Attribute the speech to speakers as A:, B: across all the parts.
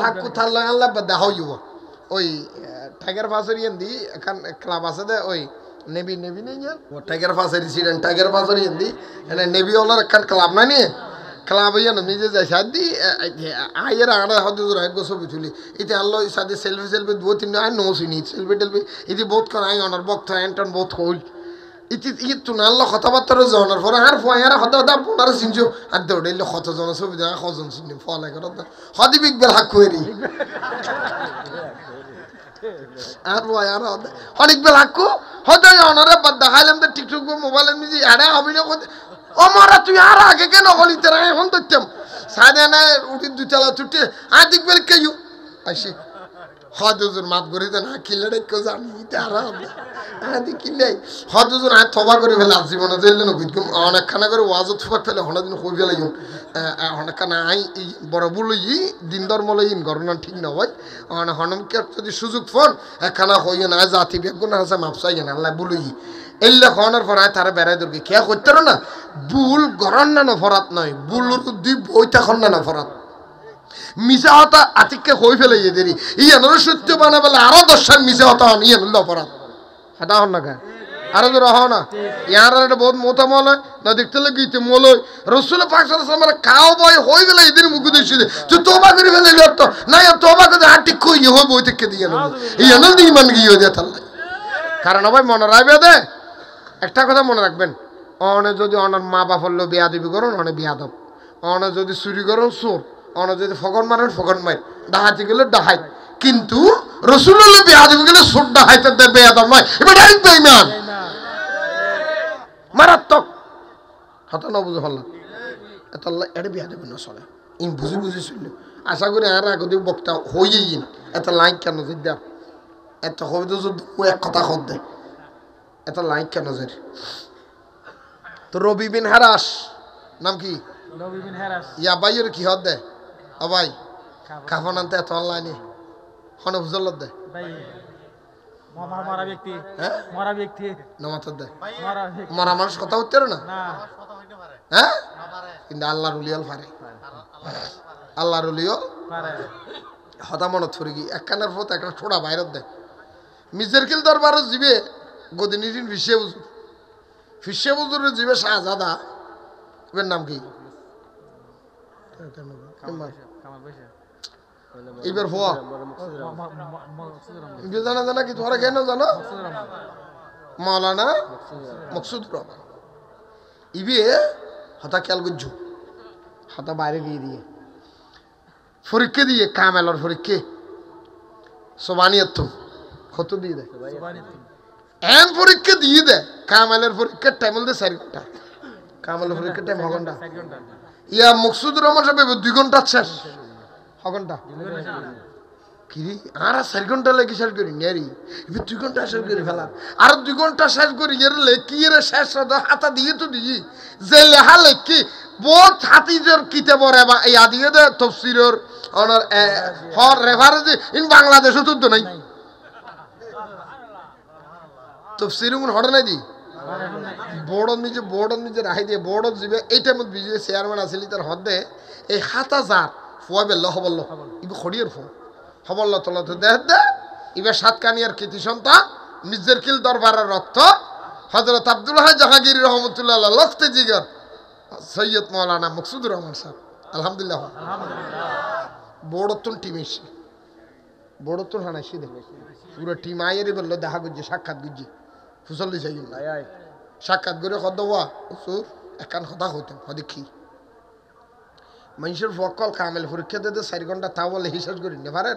A: হাক্কু থাল্লা আল্লাহ দেখা হইব ওই টাইগার ফাসরি এন্দি এখান ক্লাব আছে দে ওই নেভি নেভি নেই টাইগার ফাসরি ছিলেন টাইগার ফাসরি এন্দি এনে নেভি ওলার এখান ক্লাব নাই নি ক্লাব হইয়া না নিজে যাই সাদি আইয়ের আড়া হতে জোর এক ছবি তুলি ইতে আল্লাহ সাদি সেলফি সেলফি দু তিন আই নো শুনি সেলফি টেলফি ইতি বহুত কর আই অনার বক্ত এন্টন বহুত হইল ইতি ই তুন আল্লাহ কথাবার্তা জনের পরে আর ফয়ারা হতে হতে পনেরো চিনছো আর দৌড়াইলে কতজন ছবি দেখা কজন চিনি ফলে করতে হদি বিকবেল হাক করি আর ফয়ারা হতে অনেক বেল হাক্কু হতে অনারে বাদ দেখাইলাম তো টিকটক মোবাইলের নিজে আরে হবি না ও মারা তুই আর আগে কেন বলি তোরা এখন ধরতাম সাদে না উঠি দুতলা ছুটে আর দেখবে কেউ আসি হদুজুর মাফ করে দেন কিলে রেখে জানি তারা আদি কিলে হদুজুর আর থবা করে ফেলে জীবনে জেলে না বুঝলাম অনেকখানা করে ওয়াজত থবা ফেলে হনাদিন কই ফেলে অনেকখানা আই বড় বলই দিন ধর্ম লইন ঘটনা ঠিক না হয় হনমকে যদি সুযোগ ফোন একখানা হইয়ে না জাতি বেগুন আছে মাপ চাই না আল্লাহ বলই এলে হওয়ার পর তারা বেড়াই দরকে খেয়া করতে না ভুল গরন না নফরাত নয় ভুল দুই বইটা খন না নফরাত মিশা হতা আতিককে হই ফেলে দেরি ইয়ানোর সত্য বানা বলে আরো 10 মিশা হতা ইয়ানুল অপরাধ এটা হন না আরো তো রহ না ইয়ার একটা বহুত মোটা মল না দেখতে লাগিতে মল রসুল পাক সাল্লাল্লাহু আলাইহি ওয়াসাল্লাম কাও বই হই ফেলে এদের মুখ দিছি তুই তওবা করে ফেলে তো না তওবা করে আটিক কই হই বই থেকে দিয়ে না ইয়ানুল দি মান গিয়ে দে আল্লাহ কারণ ভাই মনে রাখবে দে একটা কথা মনে রাখবেন অনে যদি অনার মা বাপর লো বেয়াদবি করুন অনে বেয়াদব অনে যদি চুরি করুন চোর অনে যদি ফগন মারেন ফগন মার ডাহাতি গেলে ডাহাই কিন্তু রসুল্লাহ বেয়াদবি গেলে চোর ডাহাইতে দেয় বেয়াদব নয় এবার ডাইরেক্ট বেঈমান মারাত্মক হত না বুঝে ফেললাম এত এটা বেয়াদবি না চলে ইন বুঝি বুঝি চলল আশা করি আর আগে বক্তা হইয়ে ইন এত লাইক কেন দেয় এত হবে তো এক কথা খোদ দেয় এত লাইক কেন যায় তো রবি বিন হারাস নাম কি রবি বিন হারাস ইয়া ভাইয়ের কি হদ দে ও ভাই কাফন আনতে এত অনলাইনে হন বুঝল দে ভাই মরা ব্যক্তি হ্যাঁ মরা ব্যক্তি নামাত দে মরা মানুষ কথা হতে না হ্যাঁ কিন্তু আল্লাহর ওলিয়াল পারে আল্লাহর ওলিয়াল পারে হতা মনে থরি কি এক কানের ফত একটা ছোড়া বাইরে দে মিজের কিল দরবারও জিবে গদিনিদিন ফিসে বুজুরের জিবে শাহজাদা এর নাম কি এবার হওয়া জানা জানা কি তোমরা কেন জানো মাওলানা মকসুদুর রহমান ইবে হতা খেয়াল করছো হতা বাইরে গিয়ে দিয়ে পরীক্ষা দিয়ে কামেলর পরীক্ষা সোবানিয়ত কত দিয়ে দেয় এন পরীক্ষা দিয়ে দেয় কামালের পরীক্ষার টাইম হল 4 ঘন্টা কামালের পরীক্ষার টাইম ঘন্টা ইয়া মকসুদুর রহমান সাহেব 2 ঘন্টা শেষ ঘন্টা কি আর 4 ঘন্টা লাগে শেষ করি নেরি 2 ঘন্টা শেষ করি ফেলা আর 2 ঘন্টা শেষ করি এর লেখি এর শেষ হাতা দিয়ে তো দিই যে লেখা লেখি বহুত হাতিজের কিতাব রে বা ইয়া দিয়ে দে তাফসীরের অনার হর রেফারেন্স ইন বাংলাদেশও তো নাই তফসির গুণ হড় নাই দি বোর্ড নিজে রাখি দিয়ে বোর্ড যাবে এইটার মধ্যে বিজে চেয়ারম্যান আসিলি তার হদে এই 7000 ফুয়া বেল হবল ইবে খড়িয়ার ফোন হবল তলত দেহ দে ইবে সাতকানিয়ার কৃতি সন্তান নিজের কিল দরবারের রক্ত হযরত আব্দুল্লাহ জাহাঙ্গীর রহমাতুল্লাহ আলাইহি লখতে জিগর সৈয়দ মাওলানা মকসুদুর রহমান সাহেব আলহামদুলিল্লাহ বোর্ডতন টিম এসে বোর্ডতন হানাইছি দে পুরো টিম আইয়ারি বলল দেখা গুজি সাক্ষাৎ গুজি ফুসল দিছে সাক্ষাৎ করে কদওয়া উসুর একান কথা হইতো দেখি মানুষের ফকল কামেল পরীক্ষা দিতে 4 ঘন্টা তা বলে হিসাব করি না পারে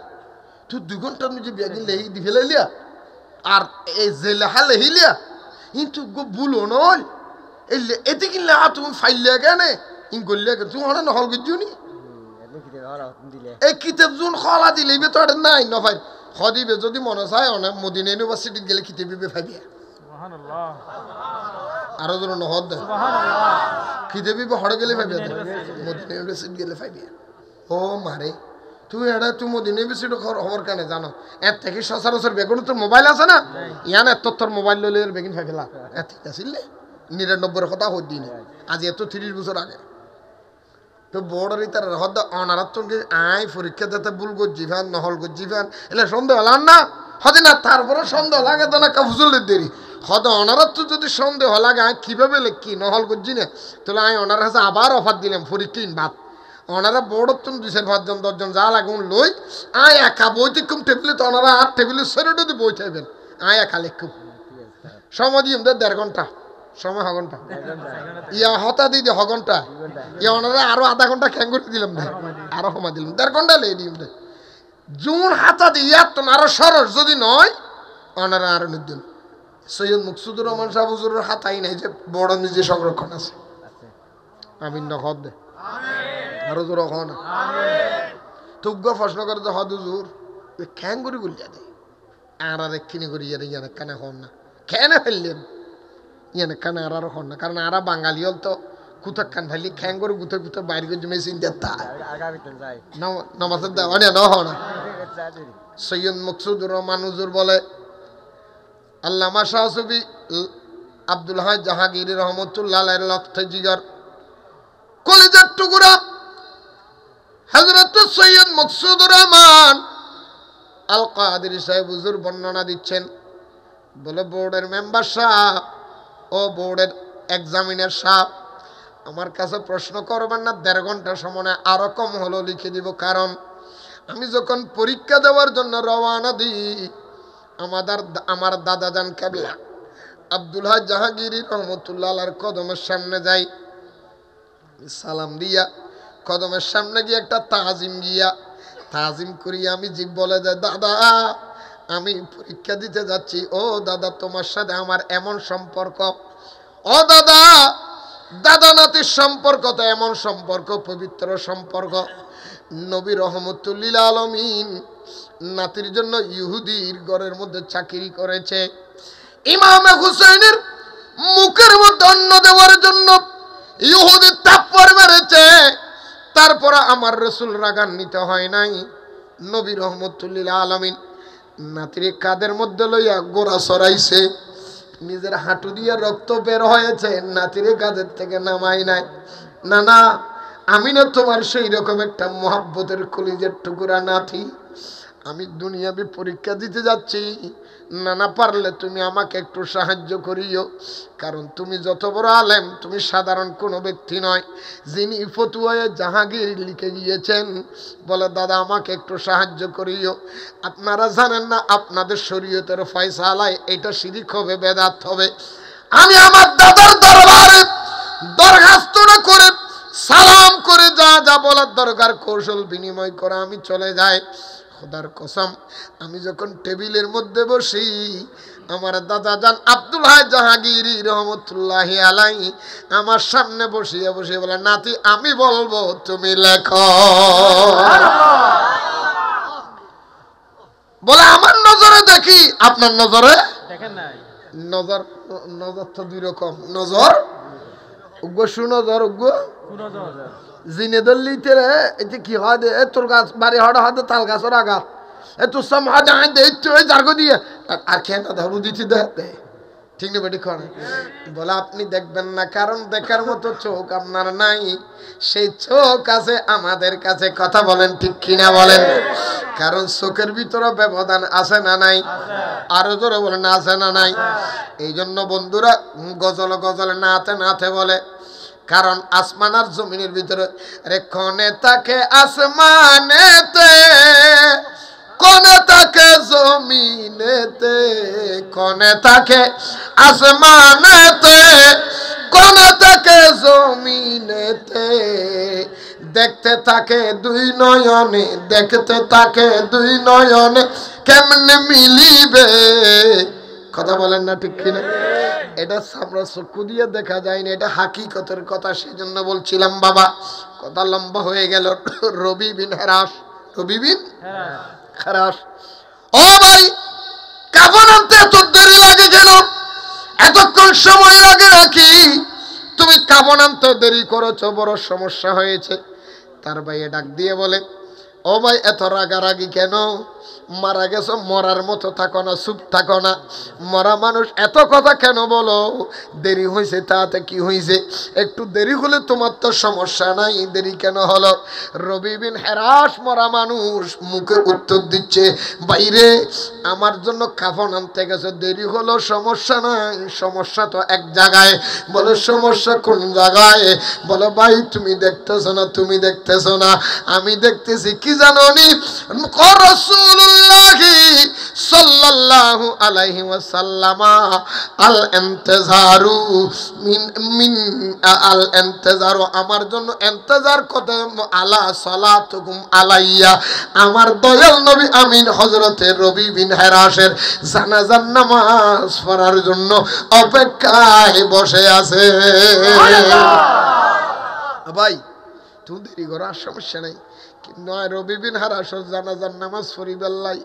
A: তুই 2 ঘন্টার মধ্যে ব্যাগিন লেহি দি ফেলাইলিয়া আর এই যে লেখা লেহিলিয়া কিন্তু ভুলো নয় এতে কিনলে তুমি ফাইলিয়া কেন ইন গলিয়া কেন তুমি হঠাৎ নহল গিজুনি এই কিতাব জুন খলা দিলে তো এটা নাই নফাই খদিবে যদি মনে চায় অনেক মদিনা ইউনিভার্সিটি গেলে কিতাবিবে ফাইবিয়া আরো জন নহদ দেয় কিতাবিবে হড়ে গেলে ফাইবিয়া মদিনা ইউনিভার্সিটি গেলে ফাইবিয়া ও মারে তুই এটা তুই মদিনা ইউনিভার্সিটি খবর কেন জানো এর থেকে সচরাচর বেগুন তোর মোবাইল আছে না ইয়ান এত তোর মোবাইল লইলে বেগুন ফাইফেলা এত ঠিক আছিল 99 কথা হই দিন আজ এত 30 বছর আগে তো বড়রি তার হদ অনারাত্মকে আয় পরীক্ষা দিতে ভুল করছি ফ্যান নহল করছি ফ্যান এলে সন্দেহ হলাম না হদে না তারপরে সন্দেহ লাগে তো না কাফুজুলের দেরি হদ অনারাত্ম যদি সন্দেহ লাগে আয় কীভাবে লেখি নহল করছি না তাহলে আমি ওনার কাছে আবার অফার দিলাম পরীক্ষিন বাদ ওনারা বড়ত্ব 2-5 জন 10 জন যা লাগুন লই আয় একা বইতে কম টেবিলে তো ওনারা আর টেবিলের শরীরটা দিয়ে বই থাকবেন আয় একা লেখুন সময় দিয়ে 1.5 ঘন্টা সময় হঘন্টা ইয়া হতা দিদি হঘন্টা ইয়া ওনারা আরো আধা ঘন্টা খ্যাং করে দিলাম না আরো সময় দিলাম 1.5 ঘন্টা লেগে দিলাম জুন হাতা দিয়ে তো আরো সরস যদি নয় ওনারা আরো নিদিন সৈয়দ মুকসুদুর রহমান সাহেব হুজুরের হাতাই নাই যে বড় নিজে সংরক্ষণ আছে আমিন না হদ দে আরো জোর হন তুগ্গ প্রশ্ন করে যে হদ হুজুর খ্যাং করে গুলিয়া দেয় আর কিনে করি ইয়ার কানে হন না কেন ফেললেন ইয়ানে কানে আর হন না কারণ আরা বাঙালি হল তো কুতক কান ফেলি খ্যাং করে গুতে গুতে বাইরে করে মেশিন দেতা নমাজের দেওয়া না হন সৈয়দ মুকসুদুর রহমান হুজুর বলে আল্লামা শাহ সুফি আব্দুল হাই জাহাঙ্গীর রহমতুল্লাহ আলাইহির লক্ষ্য জিগর কলিজার টুকরা হযরত সৈয়দ মুকসুদুর রহমান আল কাদেরী সাহেব হুজুর বর্ণনা দিচ্ছেন বলে বোর্ডের মেম্বার সাহেব ও বোর্ডের এক্সামিনার সাহেব আমার কাছে প্রশ্ন করবেন না 1.5 ঘন্টা সময় আরো কম হলো লিখে দিব কারণ আমি যখন পরীক্ষা দেওয়ার জন্য রওনা দিই আমার দাদা জান কেবলা আব্দুল হাই জাহাঙ্গীর রহমতুল্লাহ আলাইহির কদমের সামনে যাই সালাম দিয়া কদমের সামনে গিয়ে একটা তাজিম করিয়া আমি জিব বলে যে দাদা আমি পরীক্ষা দিতে যাচ্ছি ও দাদা তোমার সাথে আমার এমন সম্পর্ক ও দাদা দাদা নাতির সম্পর্ক তো এমন সম্পর্ক পবিত্র সম্পর্ক নবী রহমতুল্লিল আলমিন নাতির জন্য ইহুদির ঘরের মধ্যে চাকরি করেছে ইমামে হুসাইনের মুখের মধ্যে অন্ন দেওয়ার জন্য ইহুদি তাপ্পর মেরেছে তারপর আমার রাসূল রাগান্বিত হয় নাই নবী রহমতুল্লিল আলমিন নাতির কাদের মধ্যে লইয়া গোড়া সরাইছে নিজের হাঁটু দিয়ে রক্ত বের হয়েছে নাতির কাদের থেকে নামাই নাই না না আমি না তোমার সেই রকম একটা মহব্বতের কলিজের টুকরা নাতি আমি দুনিয়াবি পরীক্ষা দিতে যাচ্ছি না পারলে তুমি আমাকে একটু সাহায্য করিও কারণ তুমি যত বড় আলেম তুমি সাধারণ কোনো ব্যক্তি নয় যিনি ফতুয়ায়ে জাহাঙ্গীর লিখে গিয়েছেন বলে দাদা আমাকে একটু সাহায্য করিও আপনারা জানেন না আপনাদের শরীয়তের ফয়সালায় এটা শিরক হবে বেদাত হবে আমি আমার দাদার দরবারে দরখাস্ত করে সালাম করে যা বলার দরকার কৌশল বিনিময় করে আমি চলে যাই খোদার কসম আমি যখন টেবিলের মধ্যে বসি আমার দাদা জান আব্দুল হাই জাহাঙ্গীর রহমতুল্লাহি আলাইহি আমার সামনে বসিয়ে বলে নাতি আমি বলবো তুমি লেখো বলে আমার নজরে দেখি আপনার নজরে দেখেন নাই নজর তো দুই রকম নজর উগ্র সুনজর উগ্র জিনে দল্লিতে রে এটা কি হয় দে তোর গাছ বাড়ি হড়া হয় তাল গাছের আঘাত এ তোর সাম হাত দেখতে ওই জার্গো দিয়ে আর খেয়ে ধরু দিচ্ছি দে ঠিক না বেটি করে বলে আপনি দেখবেন না কারণ দেখার মতো চোখ আপনার নাই সেই চোখ আছে আমাদের কাছে কথা বলেন ঠিক কিনা বলেন কারণ চোখের ভিতরে ব্যবধান আছে না নাই আরো জোরে বলেন আছে না নাই এই জন্য বন্ধুরা গজল নাতে বলে কারণ আসমান আর জমিনের ভিতরে রে কোনে তাকে আসমানেতে কোনে তাকে জমিনেতে কোনে তাকে আসমানেতে কোনে তাকে জমিনেতে দেখতে থাকে দুই নয়নে দেখতে থাকে দুই নয়নে কেমনে মিলিবে কথা বলেন না ঠিক কিনা এটা আমরা চক্ষু দিয়ে দেখা যায় না এটা হাকিকতের কথা সেজন্য বলছিলাম বাবা কথা লম্বা হয়ে গেল রবি বিন হেরাস ও ভাই কাফন আনতে এত দেরি লাগে কেন এতক্ষণ সময় লাগে নাকি তুমি কাফন আনতে দেরি করেছো বড় সমস্যা হয়েছে তার ভাই ডাক দিয়ে বলে ও ভাই এত রাগারাগি কেন মারা গেছো মরার মতো থাকো না, চুপ থাকো না। মরা মানুষ এত কথা কেন বলো? দেরি হয়েছে তাতে কি হয়েছে? একটু দেরি হলে তোমার তো সমস্যা নাই, দেরি কেন হলো? রবি বিন হেরাস মরা মানুষ মুখে উত্তর দিচ্ছে, বাইরে আমার জন্য কাফন আনতে গেছো, দেরি হলো সমস্যা নাই, সমস্যা তো এক জায়গায়। বলে সমস্যা কোন জায়গায়? বলে ভাই তুমি দেখতেছো না, তুমি দেখতেছো না, আমি দেখতেছি। কি জানো নি? রাসূলুল্লাহি সাল্লাল্লাহু আলাইহি ওয়াসাল্লাম আল ইন্তেজারু মিন আল ইন্তেজারু, আমার জন্য ইন্তেজার করতে, আলা সালাতুকুম আলাইয়া, আমার দয়াল নবী আমিন হযরতে রবি বিন হেরাসের জানাজার নামাজ পড়ার জন্য অপেক্ষায় বসে আছে। ভাই তুমি দেরি করো, আর সমস্যা নাই, নয় রবি বিন হেরাসের জানাজার নামাজ পড়ি বেল্লাই,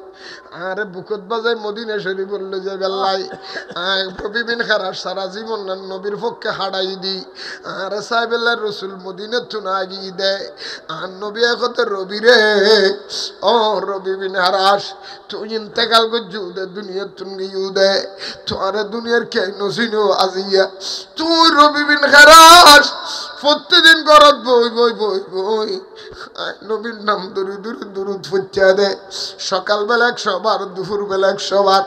A: আরে বুকত বাজাই মদিনা শরীফ বললো যে বেল্লাই, রবি বিন হেরাস সারা জীবন নবীর পক্ষে হাড়াই দি, আরে সাহেবেল্লা রসুল মদিনা তুনা আগিয়ে দেয়, আর নবী একতে রবি রে, ও রবি বিন হেরাস তুই ইন্তেকাল করছু দে, দুনিয়ার তুমি দে, তোরে দুনিয়ার কে নসিনো আজিয়া, তুই রবি বিন হেরাস প্রত্যেকদিন ঘরত বই বই বই বই নবীর নাম দরুদ দরুদ ফুচ্চা দে, সকালবেলা 100 বার, দুপুরবেলা 100 বার,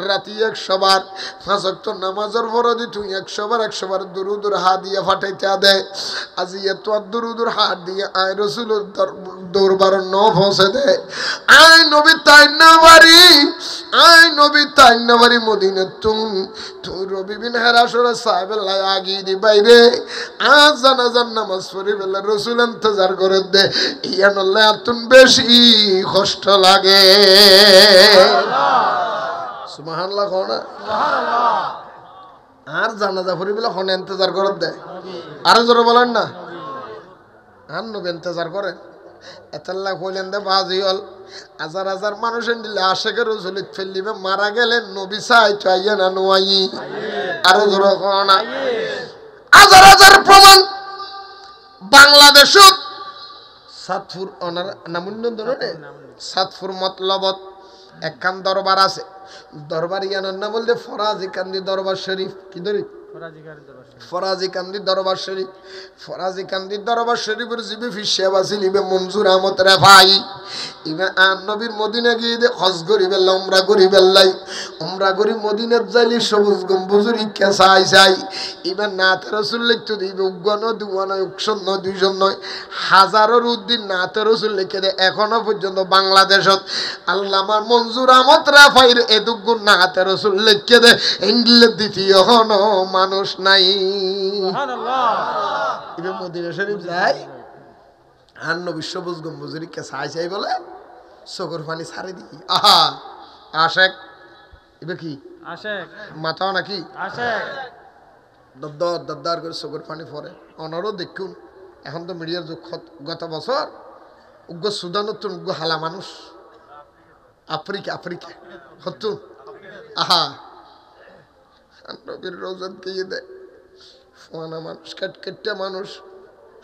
A: রাতি 100 বার, 5 ওয়াক্ত নামাজের ফরজি তুই 100 বার দরুদুর হাত দিয়ে ফাটাইতে দে। আজি এত দরুদুর হাত দিয়ে আয় রসুলের দরবার ন পৌঁছে দে, আয় নবী তাই না বাড়ি, আয় নবী তাই না বাড়ি মদিনা তুই রবি বিন হেরাসের সাহেবেল্লা আগিয়ে দি, বাইরে আজ জানাজার নামাজ পড়ি বেলা রসুল ইন্তজার করে দে, ইয়ানল্লাহ এতন বেশি কষ্ট লাগে। সুবহানাল্লাহ কও না? সুবহানাল্লাহ। আর জানাজা পড়ি বেলা হন ইন্তজার করে দে, আরো জোরে বলেন না, আর নবী ইন্তজার করে। এতাল্লাহ কইলেন দে বাজি হল, হাজার হাজার মানুষের দিলে আশেকের রসুলিত ফেললিবে, মারা গেলেন নবী চাই তো আইয়া না নোয়াই, আরো জোরে কও না। হাজার হাজার প্রমাণ বাংলাদেশ সাতপুর ওনার নামুন্ন ধরে সাতপুর মতলবত একখান দরবার আছে, দরবার ইয়ানোর নাম বলতে ফরাজি কান্দি দরবার শরীফ। কি ধরি? ফরাজি কান্দি দরবার শরীফ। ফরাজি কান্দি দরবার শরীফের জিবি ফিসেব আছিল ইবে মনজুর আহমদ রেফাই, ইবে আন নবীর মদিনা গিয়ে দে হজ করি বেল্লা, উমরা করি বেল্লাই, উমরা করি মদিনাত যাইলি সবুজ গম্বুজুর ইচ্ছা চাই চাই, ইবে নাথ রসুল লিখতে দিবে, উগ্গন দুয়া নয়, উকশন নয়, দুইজন নয়, হাজারের উদ্দিন নাথ রসুল লিখে দেয়। এখনো পর্যন্ত বাংলাদেশত আল্লামা মনজুর আহমদ রেফাইর এদুগুণ নাথ রসুল লিখে দেয়, ইন্ডিলে দ্বিতীয় হন মানুষ নাই। ইবে মদিনা শরীফ যায় আর নবী সবুজ গম্বুজুর ইচ্ছা চাই চাই বলে চোখের পানি ছাড়ে দি, আহা আশেক, ইবে কি আশেক মাথাও নাকি আশেক, দদ্দার করে চোখের পানি পড়ে। অনারও দেখুন এখন তো মিডিয়ার যুগ, গত বছর উগ্র সুদান হতুন, উগ্র হালা মানুষ আফ্রিকা হতুন, আহা নবীর রোজাত গিয়ে দেয়, ফোয়ানা মানুষ, কেটকেটে মানুষ,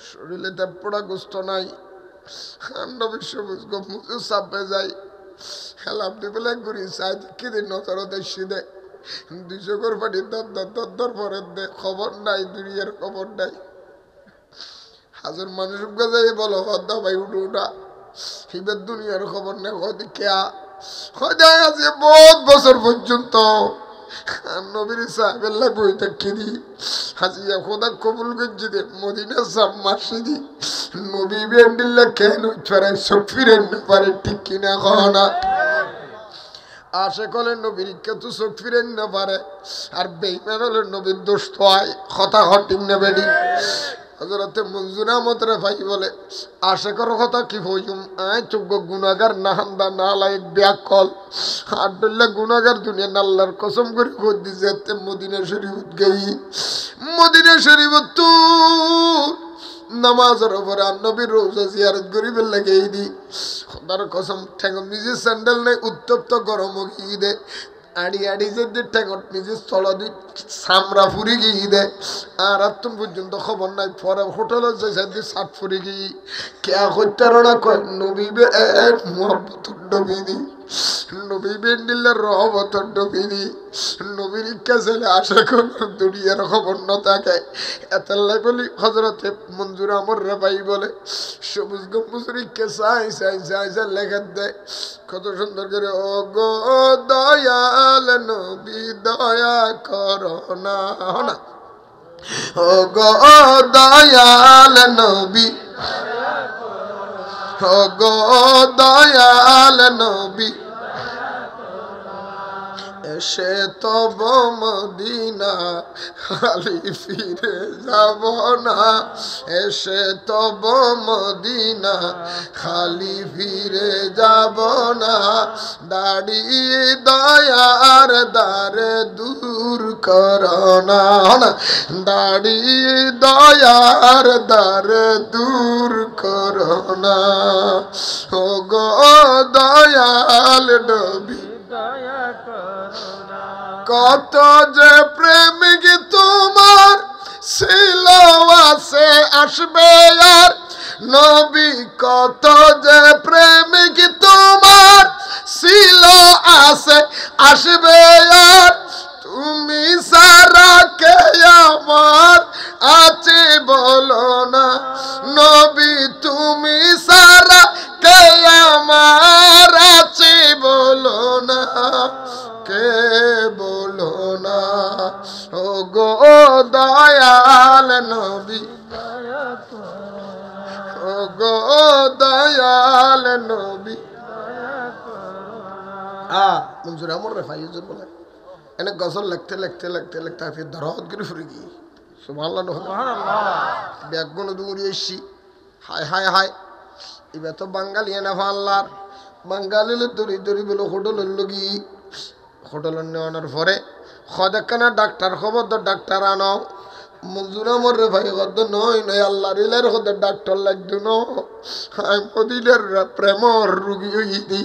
A: শরীরে দেবপড়া গোস্ত নাই, নবীর সবুজ গম্বুজে চাপে যায়, খেলাম দিবেলা ঘুরি চাই কি দিন নজর দেশি দে, 200 করে পানি দর পরে দে, খবর নাই, দুনিয়ার খবর নাই। হাজার মানুষ যাই বলো হদ্দা ভাই উঠো উঠা, হিবের দুনিয়ার খবর নেই, হদি কেয়া হদায় আছে বহুত বছর পর্যন্ত নবীর সাহেবেল্লা বই থাকি দি হাজিয়া খোদা কবুল করছি দে, মদিনা সব মাসি দি নবী বেন্ডিল্লা কেন ছড়াই সব ফিরেন না পারে, ঠিক কিনা কহ না? আশে কলে নবীর কেতু চোখ ফিরেন না পারে, আর বেইমান হলে নবীর দোষ তো হয়, কথা হটিং না বেডি। হযরতে মনজুর আহমদ রেফাই বলে, আশেকর কথা কি হইম, আয় চোখ গুনাগার না হান্দা না লাইক ব্যাকল, আব্দুল্লাহ গুনাগার দুনিয়া আল্লাহর কসম করে খোঁজ দিছে মদিনা শরীফ গই, মদিনা শরীফ তো নামাজের উপরে নবীর রোজা জিয়ারত করিবার লাগেই দি, খোদার কসম ঠেঙ্গ নিজে স্যান্ডেল নাই, উত্তপ্ত গরম গিয়ে দে, আড়ি আড়ি যে টেকট নিজে চলো দি সামরা ফুরি গিয়ে দে আর তুম পর্যন্ত খবর নাই পরে হোটেলে যে সাত ফুরি গিয়ে কে করতে না কয় নবীবে মোহাম্মতুর নবীনি নবী বেন্ডিলে রহমতর নবীনি নবীর কাছে আশা কোন দুনিয়ার খবর ন থাকে এতাল্লাই বলি হজরতে মঞ্জুর আমর রাবাই বলে সবুজ গম্বুজের কে চাই চাই চাই চাই লেখা দেয় কত সুন্দর করে ও গো দয়াল নবী দয়া করো না ও গো দয়াল নবী ও গো দয়াল নবী এসে তব মদিনা খালি ফিরে যাব না এসে তব মদিনা খালি ফিরে যাব না দাঁড়িয়ে দয়ার দ্বারে দূর করোনা দাঁড়িয়ে দয়ার দ্বারে দূর করোনা ও গো দয়াল নবী কত যে প্রেমিক তোমার ছিল আছে আসবে আর নবী কত যে প্রেমিক তোমার ছিল আছে আসবে আর তুমি সারা কে আমার আছে বলো না নবী তুমি সারা কে আমার আছে বলো না কে বলো না ও গো দয়াল নবী ও গো দয়াল নবী মঞ্জুর আমর রেফাই হুজুর বলে এনে গজল লিখতে লিখতে লিখতে লিখতে আজকে দরদ করে ফুরে গিয়ে সুবহানাল্লাহ ব্যাগুন দূরে এসছি হায় হায় হায় এবার তো বাঙালি এনে ফাল্লার বাঙালি দড়ি দড়ি বলে হোটেল লগি হোটেল নেওয়ানোর পরে সদেখানা ডাক্তার খবর তো ডাক্তার আনো মঞ্জুর আমার রে ভাই কত নয় নয় আল্লাহ রিলের হতে ডাক্তার লাগতো ন মদিনার প্রেমর রুগী হই দি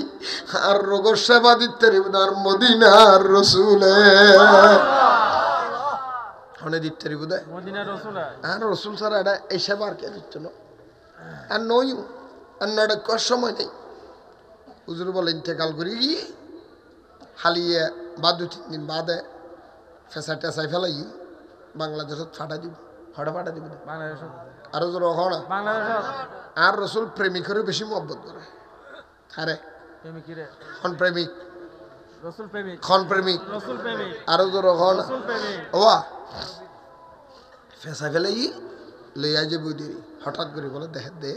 A: আর রোগর সেবা দিতে আর মদিনার রসুলে হনে দিতে বোধ মদিনার রসুল আর রসুল ছাড়া এটা এই সেবা আর কে দিত না আর নই আর নটা কর সময় নেই হুজুর বলে ইন্তেকাল করি গিয়ে হালিয়ে বা 2-3 দিন বাদে ফেসা টেসাই ফেলাই বাংলাদেশত ফাটা দিব হঠাৎ ফাটা দিব আরো জোর হনা আর রসুল প্রেমিকের বেশি মহব্বত করে আরে খন প্রেমিক খন প্রেমিক আরো জোর হনা ওয়া ফেসা ফেলাই লইয়া যে বুঝি হঠাৎ করে বলে দেখে দে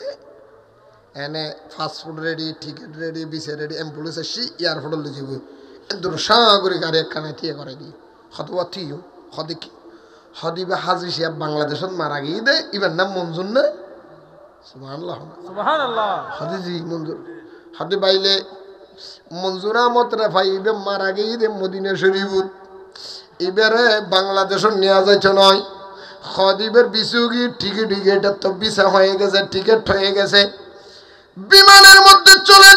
A: এনে fast food ready ticket ready visa ready ambulance আসি এয়ারপোর্ট লই যাব এদুর সাগরি গাড়ি একখানে টিয়ে করে দি হতবা থিও হদিকি হদিবা হাজি সাহেব বাংলাদেশত মারা গিয়ে দে ইবার নাম মঞ্জুর না সুবহানাল্লাহ সুবহানাল্লাহ হাদিজি মঞ্জুর হাদি বাইলে মঞ্জুর আহমদ রেফাই ইবে মারা গিয়ে দে মদিনা শরীফত এবারে বাংলাদেশত নেওয়া যাইতো নয় খদিবের বিসুগি টিকিট এটা তো বিসা হয়ে গেছে টিকিট হয়ে গেছে বিমানের মধ্যে চলে